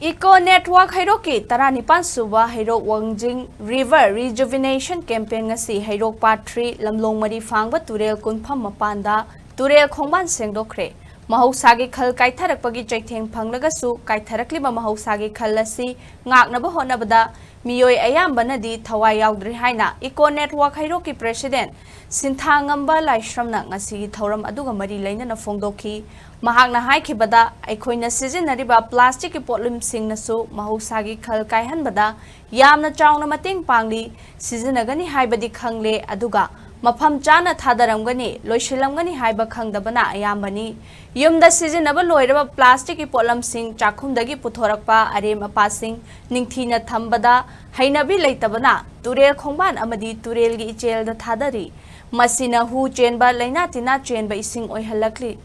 Eco Network Hairoki Taranipan Suba Hairok Wangjing River Rejuvenation Campaign ngasi Hairok Part 3 Lamlong Mari Fangba Turel Kunpham Mapanda Turel Khongban Sengdokre Mahousagi Khal Kaitharakpagi Cheitheng Phanglagasu Kaitharakliba Mahousagi Khal Asi Ngaknaba Hotnabada meewoi ayambadi Thawai Yaonadri haina Eco Network Hairoki President Sinthangamba Laishramna ngasi Thoram aduga mari lainana Fongdoki Mahakna haikibada Aikoina sizinariba plastic potlum singnasu Mahousagi Khal Kaihanbada Yamna Chauna Mating Pangli Sizinagani Haibadi Khangle aduga Mafam Chana Thadaramgani Loishilamgani Haiba Khangdabana Ayambani Yumda Sizinaba Loiraba plastic potlam sing Chakumdagi Puthorakpa Arem Apasing Ningthina Thambada Hainabi Laitabana Turel Khongban Amadi Turelgi Ichel the Thadari Masina Hu Chenba Laina Tina Chenba Ising Oihalakli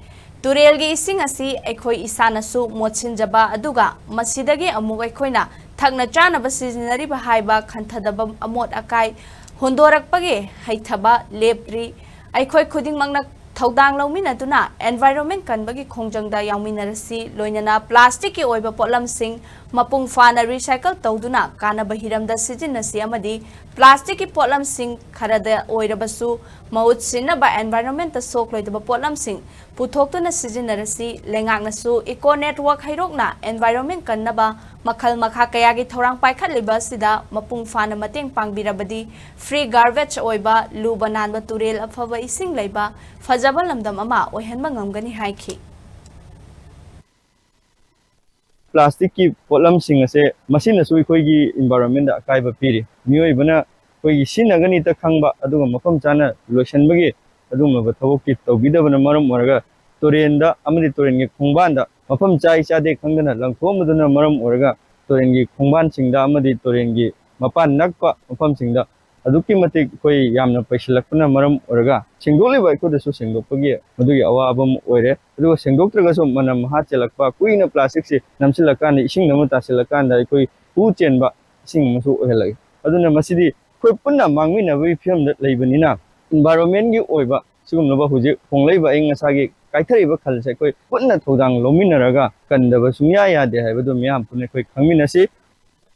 Turelgi ising asi aikoi isanasu motsinjaba aduga masidagi amuk aikoina thakna chanaba sizinariba haiba khanthadaba amot akai hondorakpagi haithaba lepri aikoi khudingmangna thaudang lawminaduna environment kanbagi khongjangda yawminarasi loinana plastic ki oiba potlam sing mapung fana recycle tawduna kanaba hiramda sizinasi amadi plastic ki potlam sing kharada oirabasu mahut sinaba environment ta sok loidaba potlam sing puthokna sizinarasi lengaknasu eco network hairokna environment kannaba makhal makha kayagi thorang paikhatliba sida mapung fana mateng pangbirabadi free garbage oiba lubananba turel afaba ising leiba fajaba lamdam ama oihanba ngamgani haiki Plastic की pollen सिंग से machine सुई कोई की environment दा काय बपीरी मियोई बना कोई की सिनगनी त खंगबा अदुगा मफम चाना लोशन बगे अदुगा बथवो की तौबिदा बना मरम ओरगा तोरेन दा अमदि तोरेन के खुंगबान दा मफम चाई चादे खंगना लंगथोम मदुना मरम ओरगा तोरेन की खुंगबान सिंग दा अमदि तोरेन की मपान नकपा मफम सिंग दा अदुकी मते कोई यामना पैसलकपना मरम ओरगा सिंगोलेबा इकोदसु सिंगोपगी मदुगी अवाबम ओइरे अदुगा सिंगोक्त्रगसु मनम हाचेलकपा कुइना प्लास्टिक से नमसिलकान इसिंग नमु तासिलकान दा कोई उ चेनबा इसिंग मसु ओहलगे अदुना मसिदी कोई पुन्ना मांगमिनबई फिल्म दा लेबनिना environment gi oiba sigumnaba huji honglaiba ai ngasagi kaithariba khalse koi punna thodang lominaraga kandaba sungya ya de haibadu myam punne koi khangminasi